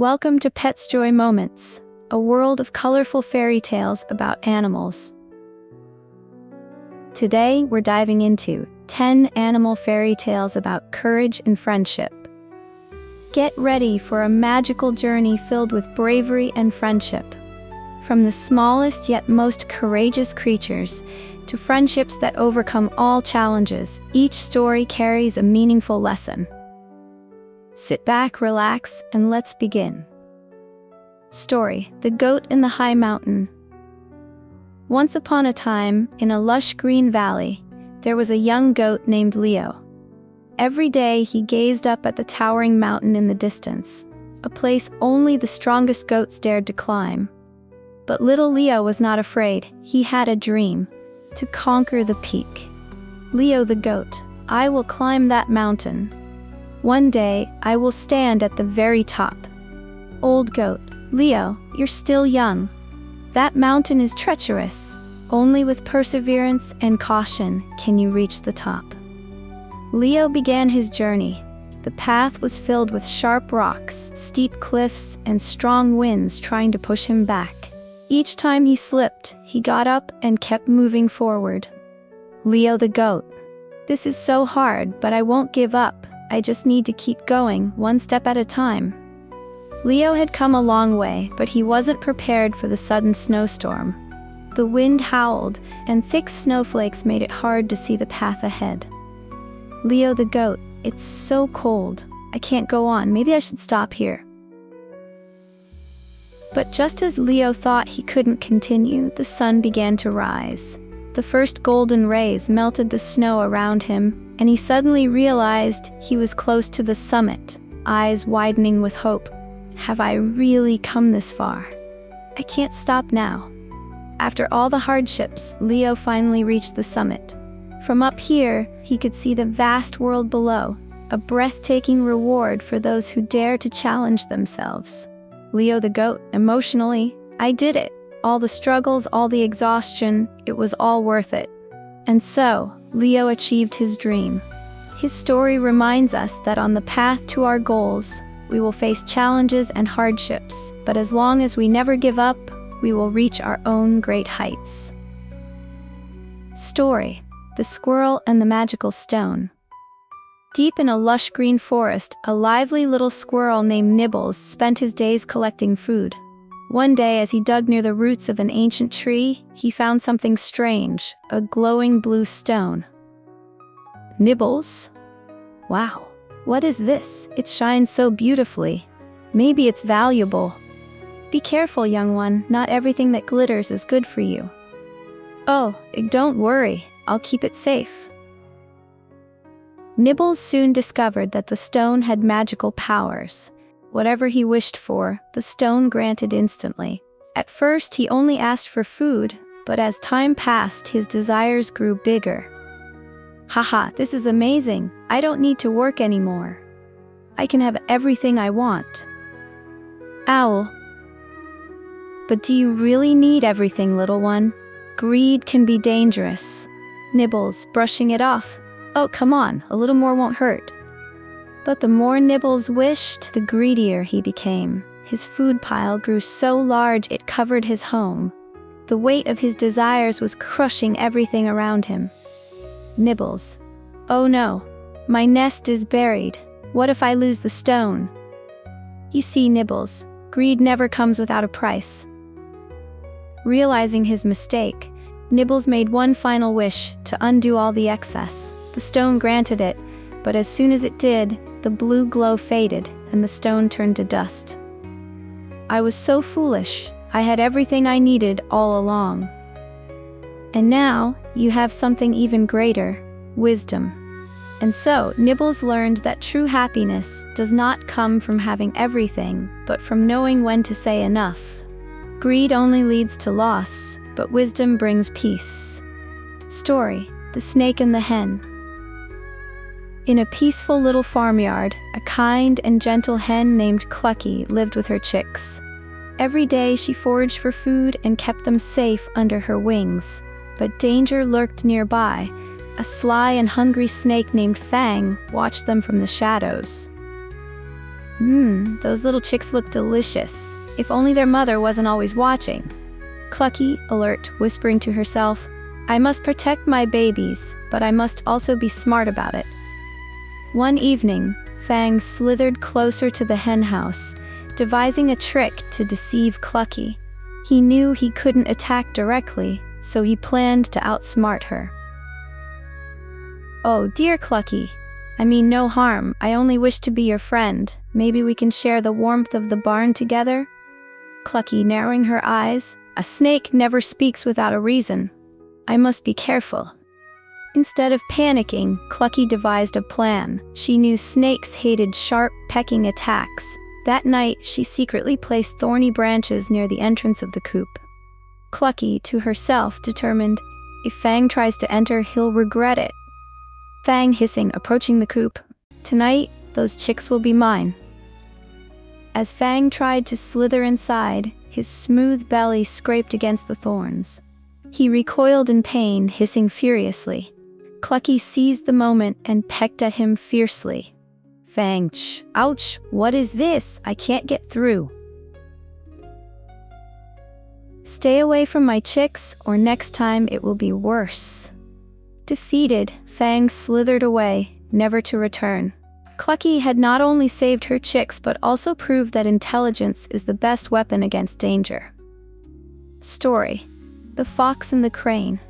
Welcome to Pet's Joy Moments, a world of colorful fairy tales about animals. Today, we're diving into 10 animal fairy tales about courage and friendship. Get ready for a magical journey filled with bravery and friendship. From the smallest yet most courageous creatures to friendships that overcome all challenges, each story carries a meaningful lesson. Sit back, relax, and let's begin. Story: The Goat in the High Mountain. Once upon a time, in a lush green valley, there was a young goat named Leo. Every day he gazed up at the towering mountain in the distance, a place only the strongest goats dared to climb. But little Leo was not afraid. He had a dream: to conquer the peak. Leo the goat: I will climb that mountain. One day, I will stand at the very top. Old goat: Leo, you're still young. That mountain is treacherous. Only with perseverance and caution can you reach the top. Leo began his journey. The path was filled with sharp rocks, steep cliffs, and strong winds trying to push him back. Each time he slipped, he got up and kept moving forward. Leo the goat: This is so hard, but I won't give up. I just need to keep going, one step at a time. Leo had come a long way, but he wasn't prepared for the sudden snowstorm. The wind howled, and thick snowflakes made it hard to see the path ahead. Leo the goat: It's so cold. I can't go on. Maybe I should stop here. But just as Leo thought he couldn't continue, the sun began to rise. The first golden rays melted the snow around him, and he suddenly realized he was close to the summit, eyes widening with hope. Have I really come this far? I can't stop now. After all the hardships, Leo finally reached the summit. From up here, he could see the vast world below, a breathtaking reward for those who dare to challenge themselves. Leo the goat: Emotionally, I did it. All the struggles, all the exhaustion, it was all worth it. And so, Leo achieved his dream. His story reminds us that on the path to our goals, we will face challenges and hardships, but as long as we never give up, we will reach our own great heights. Story: The Squirrel and the Magical Stone. Deep in a lush green forest, a lively little squirrel named Nibbles spent his days collecting food. One day, as he dug near the roots of an ancient tree, he found something strange: a glowing blue stone. Nibbles? Wow, what is this? It shines so beautifully. Maybe it's valuable. Be careful, young one, not everything that glitters is good for you. Oh, don't worry, I'll keep it safe. Nibbles soon discovered that the stone had magical powers. Whatever he wished for, the stone granted instantly. At first, he only asked for food, but as time passed, his desires grew bigger. Haha, this is amazing. I don't need to work anymore. I can have everything I want. Owl: But do you really need everything, little one? Greed can be dangerous. Nibbles, brushing it off: Oh, come on, a little more won't hurt. But the more Nibbles wished, the greedier he became. His food pile grew so large it covered his home. The weight of his desires was crushing everything around him. Nibbles: Oh no, my nest is buried. What if I lose the stone? You see, Nibbles, greed never comes without a price. Realizing his mistake, Nibbles made one final wish: to undo all the excess. The stone granted it, but as soon as it did, the blue glow faded and the stone turned to dust. I was so foolish. I had everything I needed all along. And now, you have something even greater: wisdom. And so, Nibbles learned that true happiness does not come from having everything, but from knowing when to say enough. Greed only leads to loss, but wisdom brings peace. Story: The Snake and the Hen. In a peaceful little farmyard, a kind and gentle hen named Clucky lived with her chicks. Every day she foraged for food and kept them safe under her wings. But danger lurked nearby. A sly and hungry snake named Fang watched them from the shadows. Those little chicks look delicious. If only their mother wasn't always watching. Clucky, alert, whispering to herself, I must protect my babies, but I must also be smart about it. One evening, Fang slithered closer to the hen house, devising a trick to deceive Clucky. He knew he couldn't attack directly, so he planned to outsmart her. Oh, dear Clucky. I mean no harm, I only wish to be your friend. Maybe we can share the warmth of the barn together? Clucky, narrowing her eyes. A snake never speaks without a reason. I must be careful. Instead of panicking, Clucky devised a plan. She knew snakes hated sharp, pecking attacks. That night, she secretly placed thorny branches near the entrance of the coop. Clucky, to herself, determined, if Fang tries to enter, he'll regret it. Fang, hissing, approaching the coop. Tonight, those chicks will be mine. As Fang tried to slither inside, his smooth belly scraped against the thorns. He recoiled in pain, hissing furiously. Clucky seized the moment and pecked at him fiercely. Fang, ouch, what is this? I can't get through. Stay away from my chicks, or next time it will be worse. Defeated, Fang slithered away, never to return. Clucky had not only saved her chicks but also proved that intelligence is the best weapon against danger. Story: The Fox and the Crane.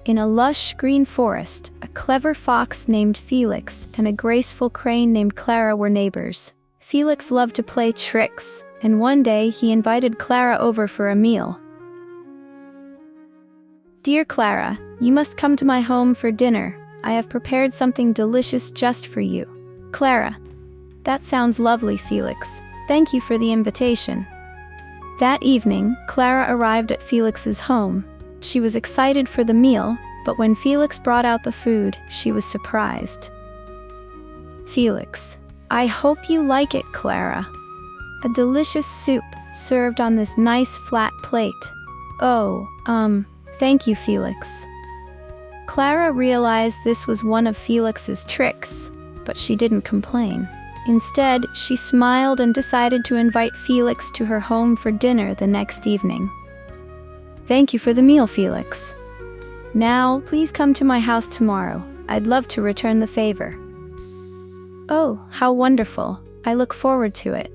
In a lush green forest, a clever fox named Felix and a graceful crane named Clara were neighbors. Felix loved to play tricks, and one day he invited Clara over for a meal. Dear Clara, you must come to my home for dinner. I have prepared something delicious just for you. Clara. That sounds lovely, Felix. Thank you for the invitation. That evening, Clara arrived at Felix's home. She was excited for the meal, but when Felix brought out the food, she was surprised. Felix. I hope you like it, Clara. A delicious soup, served on this nice flat plate. Oh, thank you, Felix. Clara realized this was one of Felix's tricks, but she didn't complain. Instead, she smiled and decided to invite Felix to her home for dinner the next evening. Thank you for the meal, Felix. Now, please come to my house tomorrow. I'd love to return the favor. Oh, how wonderful. I look forward to it.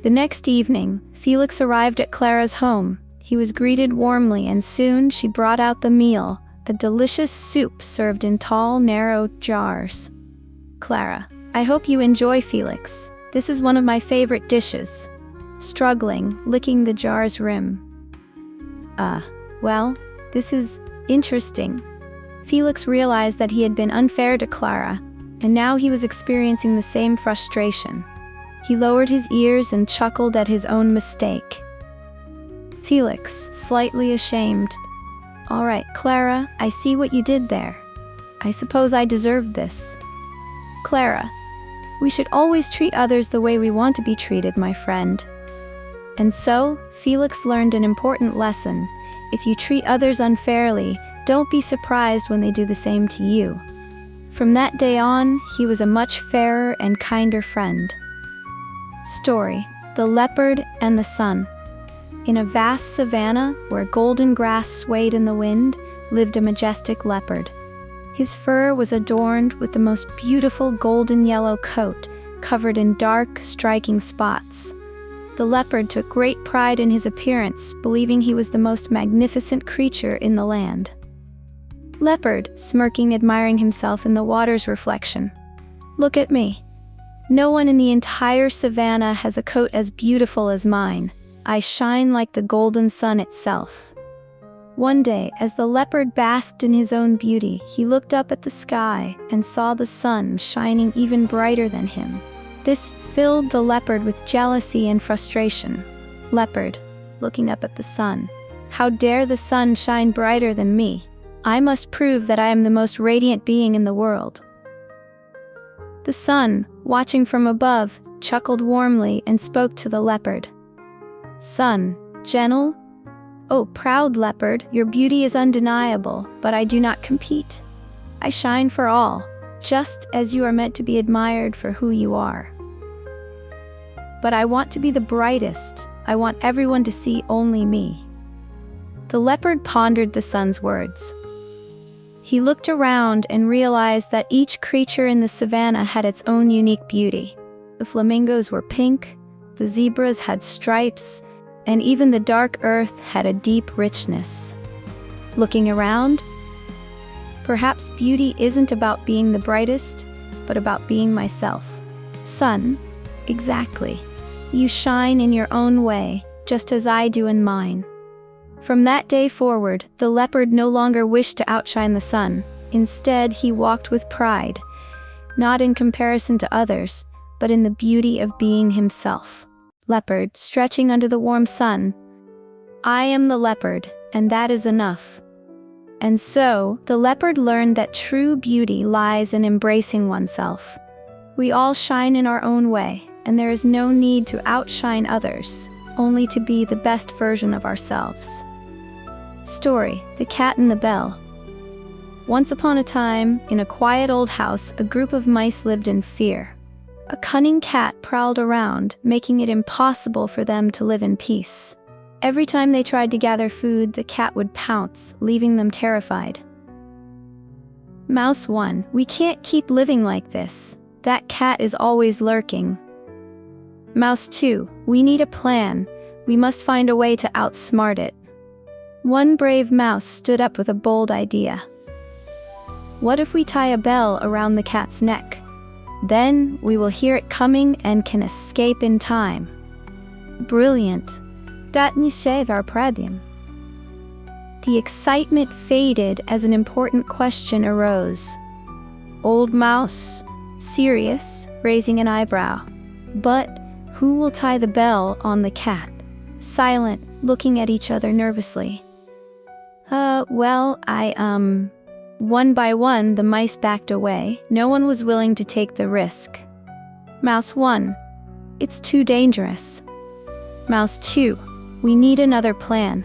The next evening, Felix arrived at Clara's home. He was greeted warmly, and soon she brought out the meal, a delicious soup served in tall, narrow jars. Clara. I hope you enjoy, Felix. This is one of my favorite dishes. Struggling, licking the jar's rim. Well, this is interesting. Felix realized that he had been unfair to Clara, and now he was experiencing the same frustration. He lowered his ears and chuckled at his own mistake. Felix, slightly ashamed. All right, Clara, I see what you did there. I suppose I deserved this. Clara, we should always treat others the way we want to be treated, my friend. And so, Felix learned an important lesson. If you treat others unfairly, don't be surprised when they do the same to you. From that day on, he was a much fairer and kinder friend. Story: The Leopard and the Sun. In a vast savanna, where golden grass swayed in the wind, lived a majestic leopard. His fur was adorned with the most beautiful golden yellow coat, covered in dark, striking spots. The leopard took great pride in his appearance, believing he was the most magnificent creature in the land. Leopard, smirking, admiring himself in the water's reflection. Look at me. No one in the entire savanna has a coat as beautiful as mine. I shine like the golden sun itself. One day, as the leopard basked in his own beauty, he looked up at the sky and saw the sun shining even brighter than him. This filled the leopard with jealousy and frustration. Leopard, looking up at the sun. How dare the sun shine brighter than me? I must prove that I am the most radiant being in the world. The sun, watching from above, chuckled warmly and spoke to the leopard. Sun, gentle? Oh, proud leopard, your beauty is undeniable, but I do not compete. I shine for all, just as you are meant to be admired for who you are. but I want to be the brightest. I want everyone to see only me." The leopard pondered the sun's words. He looked around and realized that each creature in the savannah had its own unique beauty. The flamingos were pink, the zebras had stripes, and even the dark earth had a deep richness. Looking around, perhaps beauty isn't about being the brightest, but about being myself. Sun, exactly. You shine in your own way, just as I do in mine. From that day forward, the leopard no longer wished to outshine the sun. Instead, he walked with pride, not in comparison to others, but in the beauty of being himself. Leopard, stretching under the warm sun. I am the leopard, and that is enough. And so, the leopard learned that true beauty lies in embracing oneself. We all shine in our own way, and there is no need to outshine others, only to be the best version of ourselves. Story: The Cat and the Bell. Once upon a time, in a quiet old house, a group of mice lived in fear. A cunning cat prowled around, making it impossible for them to live in peace. Every time they tried to gather food, the cat would pounce, leaving them terrified. Mouse 1. We can't keep living like this. That cat is always lurking. Mouse 2. We need a plan. We must find a way to outsmart it. One brave mouse stood up with a bold idea. What if we tie a bell around the cat's neck? Then we will hear it coming and can escape in time. Brilliant. That ni save our problem. The excitement faded as an important question arose. Old Mouse, serious, raising an eyebrow. But who will tie the bell on the cat? Silent, looking at each other nervously. One by one, the mice backed away. No one was willing to take the risk. Mouse 1. It's too dangerous. Mouse 2. We need another plan.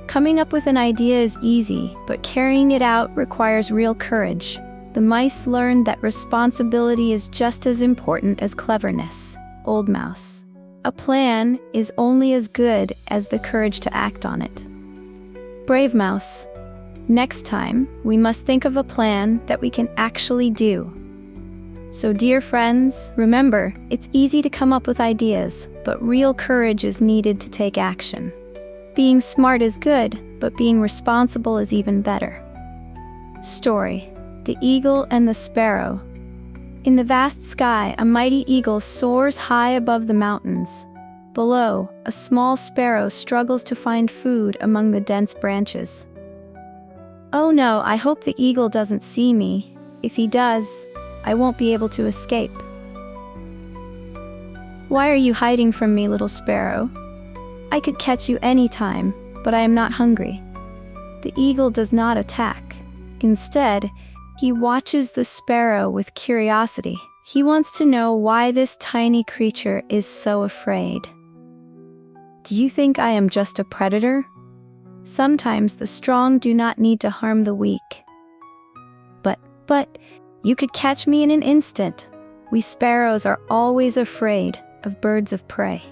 Coming up with an idea is easy, but carrying it out requires real courage. The mice learned that responsibility is just as important as cleverness. Old Mouse. A plan is only as good as the courage to act on it. Brave Mouse. Next time, we must think of a plan that we can actually do. So dear friends, remember, it's easy to come up with ideas, but real courage is needed to take action. Being smart is good, but being responsible is even better. Story: The Eagle and the Sparrow. In the vast sky, a mighty eagle soars high above the mountains. Below, a small sparrow struggles to find food among the dense branches. Oh no, I hope the eagle doesn't see me. If he does, I won't be able to escape. Why are you hiding from me, little sparrow? I could catch you any time, but I am not hungry. The eagle does not attack. Instead, he watches the sparrow with curiosity. He wants to know why this tiny creature is so afraid. Do you think I am just a predator? Sometimes the strong do not need to harm the weak. But, you could catch me in an instant. We sparrows are always afraid of birds of prey.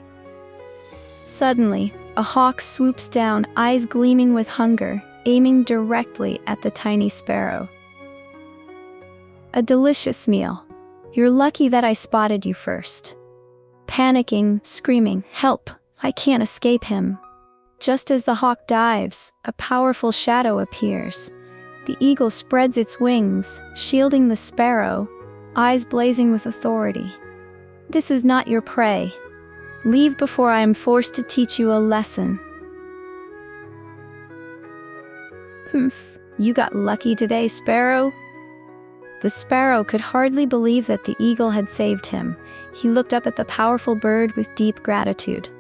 Suddenly, a hawk swoops down, eyes gleaming with hunger, aiming directly at the tiny sparrow. A delicious meal. You're lucky that I spotted you first. Panicking, screaming, "Help! I can't escape him." Just as the hawk dives, a powerful shadow appears. The eagle spreads its wings, shielding the sparrow, eyes blazing with authority. This is not your prey. Leave before I am forced to teach you a lesson. Humph, you got lucky today, sparrow. The sparrow could hardly believe that the eagle had saved him. He looked up at the powerful bird with deep gratitude.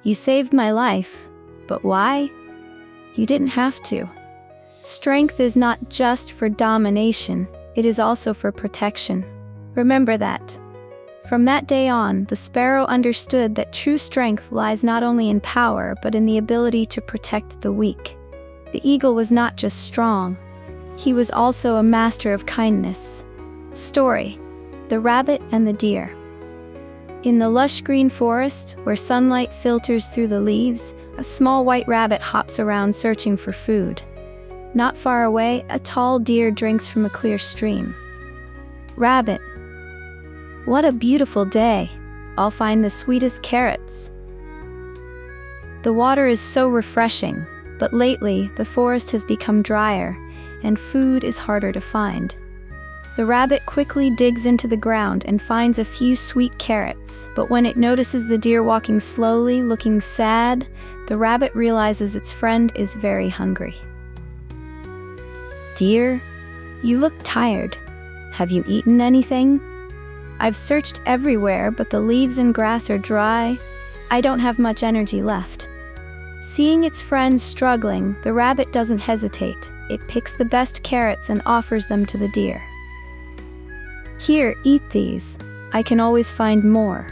You saved my life, but why? You didn't have to. Strength is not just for domination, it is also for protection. Remember that. From that day on, the sparrow understood that true strength lies not only in power, but in the ability to protect the weak. The eagle was not just strong, he was also a master of kindness. Story: The Rabbit and the Deer. In the lush green forest, where sunlight filters through the leaves, a small white rabbit hops around searching for food. Not far away, a tall deer drinks from a clear stream. Rabbit: "What a beautiful day! I'll find the sweetest carrots." The water is so refreshing, but lately the forest has become drier, and food is harder to find. The rabbit quickly digs into the ground and finds a few sweet carrots, but when it notices the deer walking slowly, looking sad, the rabbit realizes its friend is very hungry. "Deer, you look tired. Have you eaten anything? I've searched everywhere, but the leaves and grass are dry. I don't have much energy left." Seeing its friend struggling, the rabbit doesn't hesitate. It picks the best carrots and offers them to the deer. "Here, eat these. I can always find more.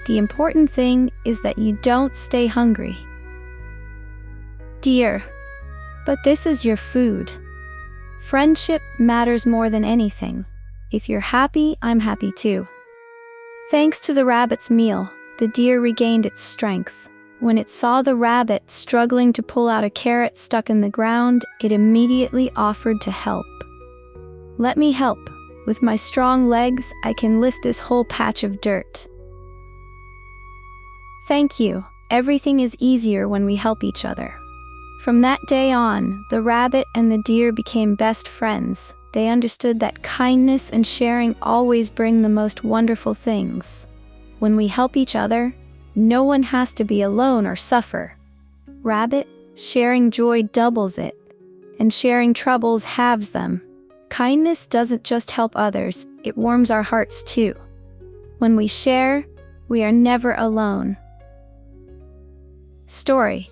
The important thing is that you don't stay hungry." Deer: "But this is your food. Friendship matters more than anything. If you're happy, I'm happy too." Thanks to the rabbit's meal, the deer regained its strength. When it saw the rabbit struggling to pull out a carrot stuck in the ground, it immediately offered to help. "Let me help. With my strong legs, I can lift this whole patch of dirt." "Thank you. Everything is easier when we help each other." From that day on, the rabbit and the deer became best friends. They understood that kindness and sharing always bring the most wonderful things. When we help each other, no one has to be alone or suffer. Rabbit: "Sharing joy doubles it, and sharing troubles halves them." Kindness doesn't just help others, it warms our hearts too. When we share, we are never alone. Story: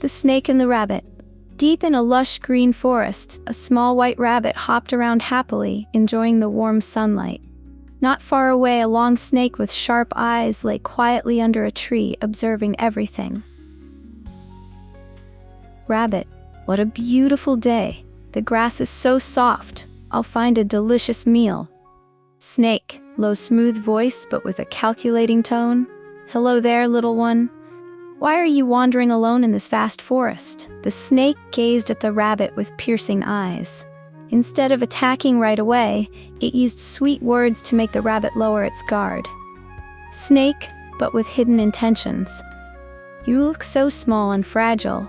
The Snake and the Rabbit. Deep in a lush green forest, a small white rabbit hopped around happily, enjoying the warm sunlight. Not far away, a long snake with sharp eyes lay quietly under a tree, observing everything. Rabbit: "What a beautiful day! The grass is so soft. I'll find a delicious meal." Snake: low, smooth voice, but with a calculating tone. "Hello there, little one. Why are you wandering alone in this vast forest?" The snake gazed at the rabbit with piercing eyes. Instead of attacking right away, it used sweet words to make the rabbit lower its guard. Snake, but with hidden intentions: "You look so small and fragile.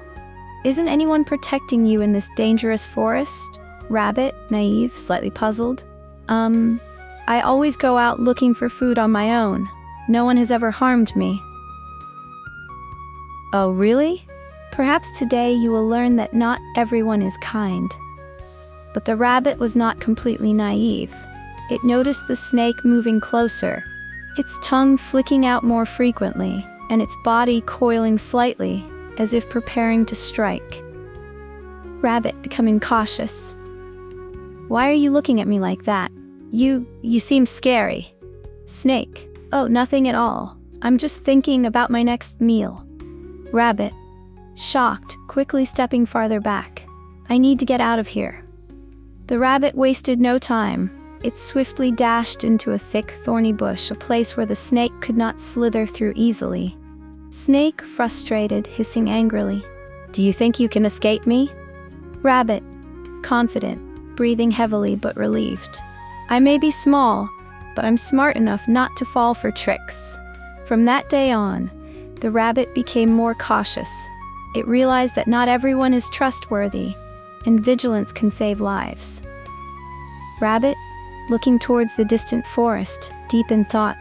Isn't anyone protecting you in this dangerous forest?" Rabbit, naive, slightly puzzled. I always go out looking for food on my own. No one has ever harmed me." "Oh, really? Perhaps today you will learn that not everyone is kind." But the rabbit was not completely naive. It noticed the snake moving closer, its tongue flicking out more frequently, and its body coiling slightly, as if preparing to strike. Rabbit, becoming cautious: "Why are you looking at me like that? You seem scary." Snake: "Oh, nothing at all. I'm just thinking about my next meal." Rabbit, shocked, quickly stepping farther back: "I need to get out of here." The rabbit wasted no time. It swiftly dashed into a thick, thorny bush, a place where the snake could not slither through easily. Snake, frustrated, hissing angrily: "Do you think you can escape me?" Rabbit, confident, breathing heavily but relieved: "I may be small, but I'm smart enough not to fall for tricks." From that day on, the rabbit became more cautious. It realized that not everyone is trustworthy, and vigilance can save lives. Rabbit, looking towards the distant forest, deep in thought: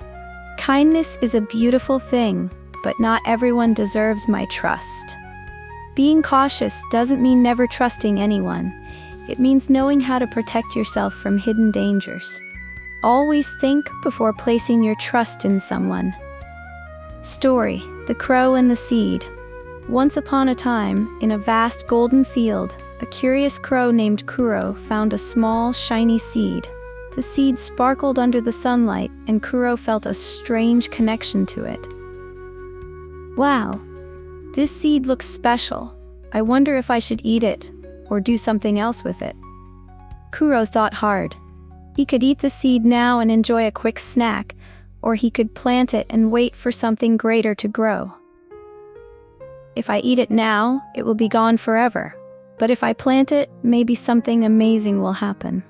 "Kindness is a beautiful thing, but not everyone deserves my trust." Being cautious doesn't mean never trusting anyone. It means knowing how to protect yourself from hidden dangers. Always think before placing your trust in someone. Story: The Crow and the Seed. Once upon a time, in a vast golden field, a curious crow named Kuro found a small, shiny seed. The seed sparkled under the sunlight, and Kuro felt a strange connection to it. "Wow, this seed looks special. I wonder if I should eat it, or do something else with it." Kuro thought hard. He could eat the seed now and enjoy a quick snack, or he could plant it and wait for something greater to grow. If I eat it now, it will be gone forever. But if I plant it, maybe something amazing will happen.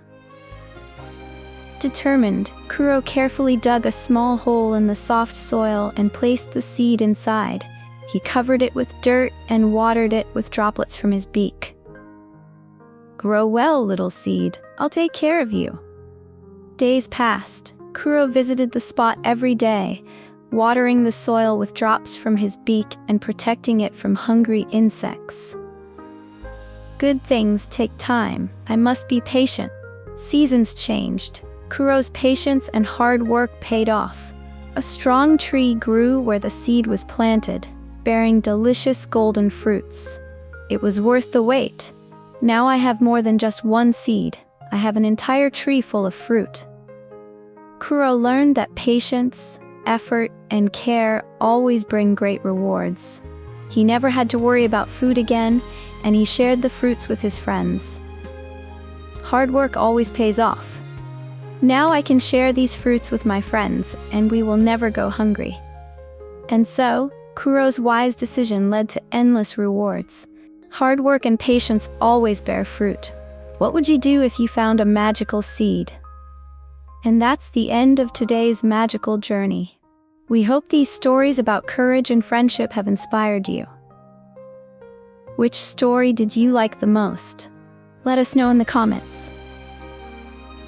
Determined, Kuro carefully dug a small hole in the soft soil and placed the seed inside. He covered it with dirt and watered it with droplets from his beak. "Grow well, little seed. I'll take care of you." Days passed. Kuro visited the spot every day, watering the soil with drops from his beak and protecting it from hungry insects. Good things take time. I must be patient. Seasons changed. Kuro's patience and hard work paid off. A strong tree grew where the seed was planted, bearing delicious golden fruits. It was worth the wait. Now I have more than just one seed. I have an entire tree full of fruit. Kuro learned that patience, effort, and care always bring great rewards. He never had to worry about food again, and he shared the fruits with his friends. Hard work always pays off. Now I can share these fruits with my friends, and we will never go hungry. And so, Kuro's wise decision led to endless rewards. Hard work and patience always bear fruit. What would you do if you found a magical seed? And that's the end of today's magical journey. We hope these stories about courage and friendship have inspired you. Which story did you like the most? Let us know in the comments.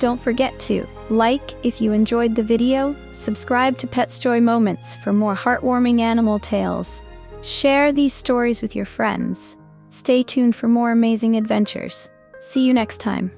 Don't forget to like if you enjoyed the video, subscribe to Pet's Joy Moments for more heartwarming animal tales. Share these stories with your friends. Stay tuned for more amazing adventures. See you next time.